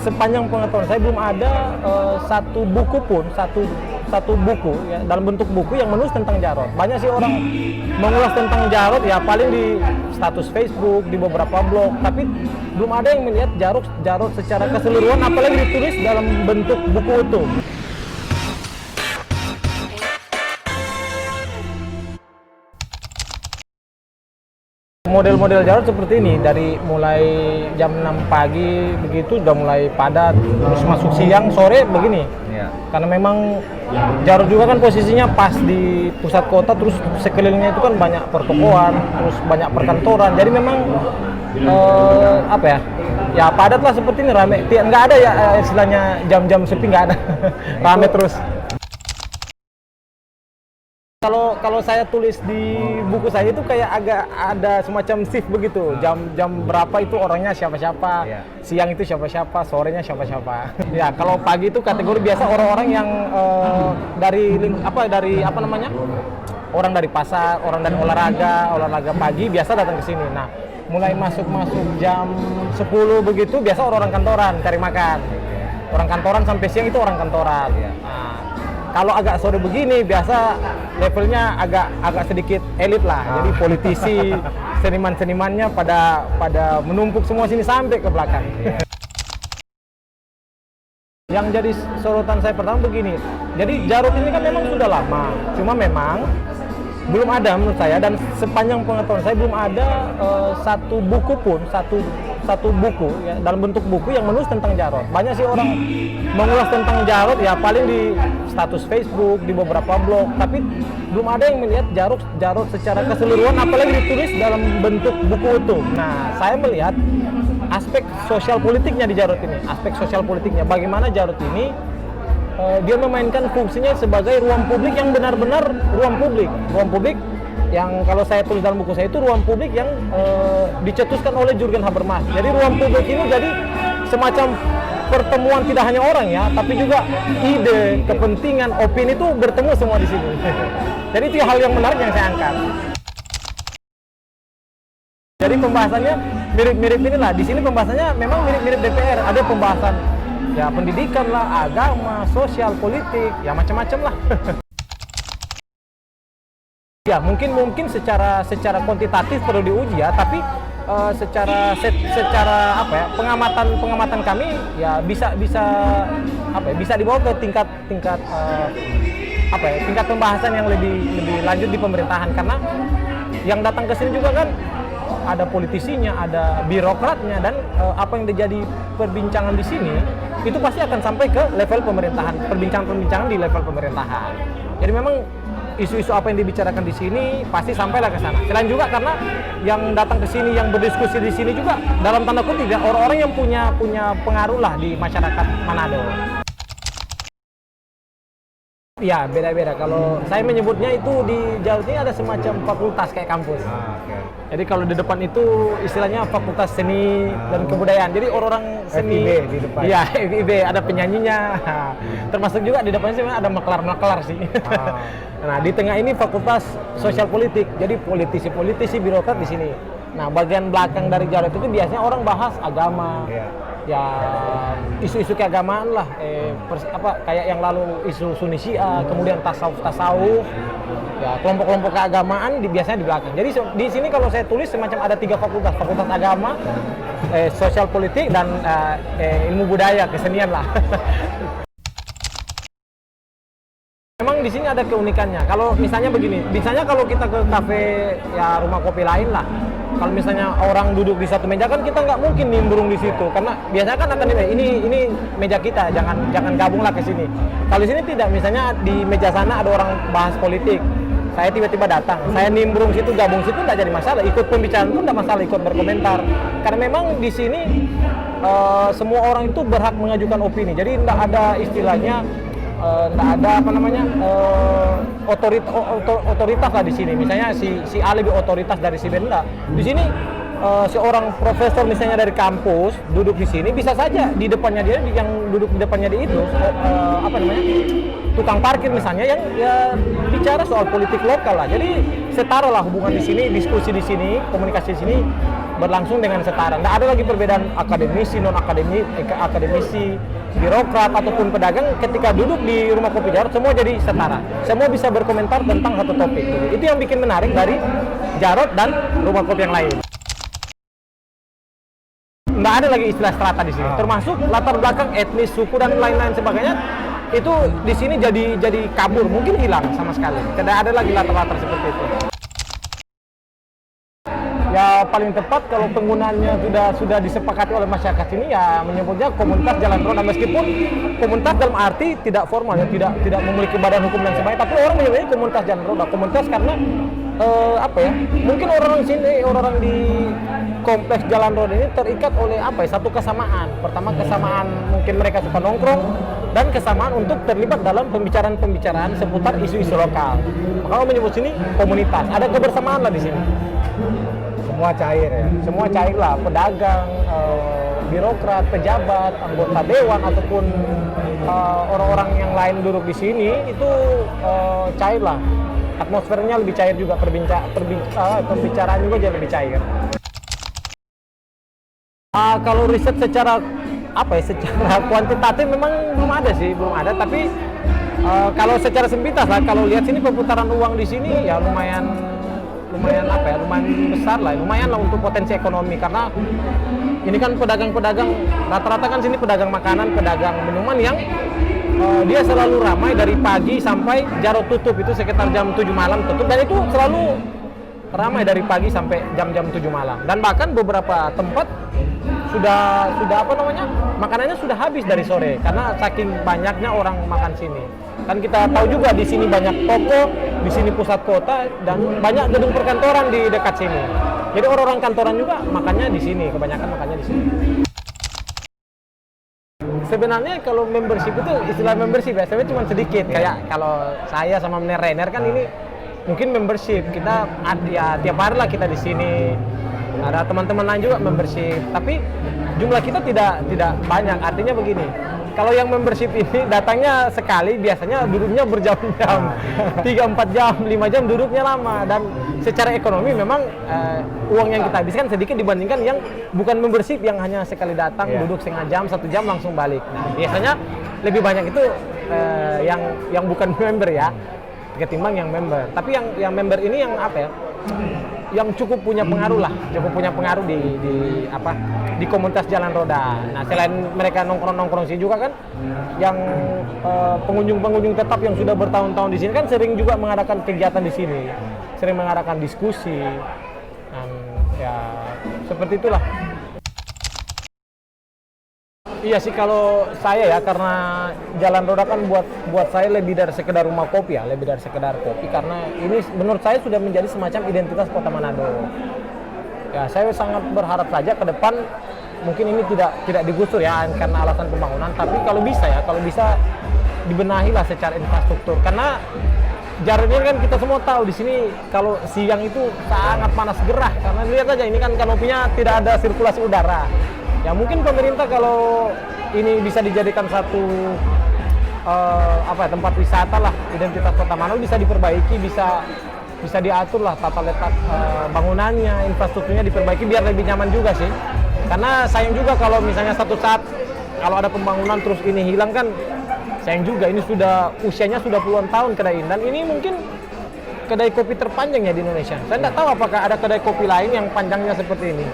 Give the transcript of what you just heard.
sepanjang pengetahuan saya belum ada satu buku pun, satu buku ya, dalam bentuk buku yang menulis tentang Jarot. Banyak sih orang mengulas tentang Jarot ya paling di status Facebook, di beberapa blog, tapi belum ada yang melihat Jarot secara keseluruhan, apalagi ditulis dalam bentuk buku utuh. Model-model Jarot seperti ini, dari mulai jam 6 pagi begitu udah mulai padat, terus masuk siang, sore begini. Ya. Karena memang Jarot juga kan posisinya pas di pusat kota, terus sekelilingnya itu kan banyak pertokoan, terus banyak perkantoran. Jadi memang apa ya? Ya padat lah seperti ini, rame. Nggak ada ya istilahnya jam-jam sepi, nggak ada. Rame terus. Kalau saya tulis di buku saya itu kayak agak ada semacam shift begitu. Jam berapa itu orangnya siapa-siapa, siang itu siapa-siapa, sorenya siapa-siapa. Ya kalau pagi itu kategori biasa orang-orang yang dari apa namanya? Orang dari pasar, orang dari olahraga pagi biasa datang ke sini. Nah, mulai masuk jam 10 begitu biasa orang-orang kantoran cari makan. Orang kantoran sampai siang itu orang kantoran. Nah, kalau agak sore begini biasa levelnya agak sedikit elit lah. Jadi politisi, seniman-senimannya pada menumpuk semua sini sampai ke belakang. Yang jadi sorotan saya pertama begini. Jadi Jarot ini kan memang sudah lama. Cuma memang belum ada menurut saya, dan sepanjang pengetahuan saya belum ada satu buku pun, satu buku ya, dalam bentuk buku yang menulis tentang Jarot. Banyak sih orang mengulas tentang Jarot ya paling di status Facebook, di beberapa blog, tapi belum ada yang melihat Jarot secara keseluruhan, apalagi ditulis dalam bentuk buku utuh. Nah, saya melihat aspek sosial politiknya di Jarot ini, aspek sosial politiknya, bagaimana Jarot ini dia memainkan fungsinya sebagai ruang publik yang benar-benar ruang publik yang kalau saya tulis dalam buku saya itu ruang publik yang dicetuskan oleh Jurgen Habermas. Jadi ruang publik ini jadi semacam pertemuan tidak hanya orang ya, tapi juga ide, kepentingan, opini itu bertemu semua di sini. Jadi itu hal yang menarik yang saya angkat. Jadi pembahasannya mirip-mirip inilah. Di sini pembahasannya memang mirip-mirip DPR. Ada pembahasan ya pendidikan lah, agama, sosial, politik, ya macam-macam lah. Ya mungkin secara kuantitatif perlu diuji ya, tapi secara apa ya, pengamatan kami ya bisa dibawa ke tingkat pembahasan yang lebih lanjut di pemerintahan, karena yang datang ke sini juga kan ada politisinya, ada birokratnya, dan apa yang terjadi perbincangan di sini itu pasti akan sampai ke level pemerintahan, perbincangan di level pemerintahan. Jadi memang isu-isu apa yang dibicarakan di sini pasti sampailah ke sana. Selain juga karena yang datang ke sini, yang berdiskusi di sini juga dalam tanda kutip ya orang-orang yang punya pengaruh lah di masyarakat Manado. Ya beda-beda. Kalau saya menyebutnya itu di Jarot ini ada semacam fakultas kayak kampus. Jadi kalau di depan itu istilahnya fakultas seni dan kebudayaan. Jadi orang-orang seni FIB di depan. Iya, FIB ada penyanyinya. Termasuk juga di depannya sih ada maklar sih. Nah, di tengah ini fakultas sosial politik. Jadi politisi birokrat di sini. Nah, bagian belakang dari Jarot itu biasanya orang bahas agama. Ya isu-isu keagamaan lah, kayak yang lalu isu Sunni Syiah, kemudian tasawuf, ya kelompok-kelompok keagamaan biasanya di belakang. Jadi di sini kalau saya tulis semacam ada 3 fakultas agama, sosial politik, dan ilmu budaya, kesenian lah. Memang di sini ada keunikannya. Kalau misalnya begini, misalnya kalau kita ke kafe ya rumah kopi lain lah, kalau misalnya orang duduk di satu meja kan kita nggak mungkin nimbrung di situ, karena biasanya kan akan ini meja kita, jangan gabunglah ke sini. Kalau di sini tidak, misalnya di meja sana ada orang bahas politik, saya tiba-tiba datang, saya nimbrung situ, gabung situ nggak jadi masalah, ikut pembicaraan pun nggak masalah, ikut berkomentar, karena memang di sini semua orang itu berhak mengajukan opini, jadi nggak ada istilahnya nggak ada otoritas lah di sini. Misalnya si A lebih otoritas dari si B, enggak. Di sini seorang profesor misalnya dari kampus duduk di sini, bisa saja di depannya dia, yang duduk di depannya dia itu tukang parkir misalnya, yang ya bicara soal politik lokal lah. Jadi setara lah hubungan di sini, diskusi di sini, komunikasi di sini berlangsung dengan setara. Tidak ada lagi perbedaan akademisi, akademisi, birokrat ataupun pedagang. Ketika duduk di rumah kopi Jarot semua jadi setara. Semua bisa berkomentar tentang satu topik. Itu yang bikin menarik dari Jarot dan rumah kopi yang lain. Nggak ada lagi istilah strata di sini, termasuk latar belakang etnis, suku dan lain-lain sebagainya. Itu di sini jadi kabur, mungkin hilang sama sekali. Tidak ada lagi latar-latar seperti itu. Ya paling tepat kalau penggunaannya sudah disepakati oleh masyarakat sini, ya menyebutnya komunitas jalan roda, meskipun komunitas dalam arti tidak formal, ya tidak memiliki badan hukum dan sebagainya, tapi orang menyebutnya komunitas jalan roda. Komunitas karena mungkin orang sini, orang di kompleks jalan roda ini terikat oleh satu kesamaan. Pertama, kesamaan mungkin mereka suka nongkrong, dan kesamaan untuk terlibat dalam pembicaraan seputar isu-isu lokal. Kalau menyebut sini komunitas, ada kebersamaan lah di sini. Semua cair ya? Semua cair lah, pedagang, birokrat, pejabat, anggota dewan ataupun orang-orang yang lain duduk di sini itu cair lah. Atmosfernya lebih cair juga, pembicaraan juga jadi lebih cair. Kalau riset secara secara kuantitatif memang belum ada, tapi kalau secara sempitas lah, kalau lihat sini perputaran uang di sini ya lumayan besar lah, lumayan lah untuk potensi ekonomi, karena ini kan pedagang-pedagang rata-rata kan sini pedagang makanan, pedagang minuman yang dia selalu ramai dari pagi sampai Jarot tutup, itu sekitar jam 7 malam tutup, dan itu selalu ramai dari pagi sampai jam-jam 7 malam. Dan bahkan beberapa tempat sudah makanannya sudah habis dari sore karena saking banyaknya orang makan sini. Kan kita tahu juga di sini banyak toko, di sini pusat kota, dan banyak gedung perkantoran di dekat sini. Jadi orang-orang kantoran juga makannya di sini, kebanyakan makannya di sini. Sebenarnya kalau membership itu, istilah membership ya sebenarnya cuma sedikit. Kayak kalau saya sama Renner kan ini mungkin membership, kita ya tiap hari lah kita di sini. Ada teman-teman lain juga membership, tapi jumlah kita tidak banyak. Artinya begini, kalau yang membership ini datangnya sekali, biasanya duduknya berjam-jam, 3-4 jam, 5 jam duduknya lama, dan secara ekonomi memang uang yang kita habiskan sedikit dibandingkan yang bukan membership yang hanya sekali datang, duduk setengah jam, 1 jam langsung balik. Nah, biasanya lebih banyak itu yang bukan member ya, ketimbang yang member. Tapi yang member ini yang yang cukup punya pengaruh di komunitas jalan roda. Nah, selain mereka nongkrong sini juga kan, yang pengunjung tetap yang sudah bertahun-tahun di sini kan sering juga mengadakan kegiatan di sini, sering mengadakan diskusi, ya seperti itulah. Iya sih, kalau saya ya, karena jalan roda kan buat saya lebih dari sekedar rumah kopi ya, lebih dari sekedar kopi, karena ini menurut saya sudah menjadi semacam identitas Kota Manado. Ya, saya sangat berharap saja ke depan mungkin ini tidak digusur ya karena alasan pembangunan, tapi kalau bisa dibenahi lah secara infrastruktur, karena Jarot ini kan kita semua tahu di sini kalau siang itu sangat panas gerah, karena lihat aja ini kan kanopinya tidak ada sirkulasi udara. Ya mungkin pemerintah kalau ini bisa dijadikan satu tempat wisata lah, identitas Kota Manado bisa diperbaiki, bisa diatur lah tata letak bangunannya, infrastrukturnya diperbaiki biar lebih nyaman juga sih. Karena sayang juga kalau misalnya satu saat kalau ada pembangunan terus ini hilang kan sayang juga. Ini usianya sudah puluhan tahun kedai ini, dan ini mungkin kedai kopi terpanjang ya di Indonesia. Saya tidak tahu apakah ada kedai kopi lain yang panjangnya seperti ini.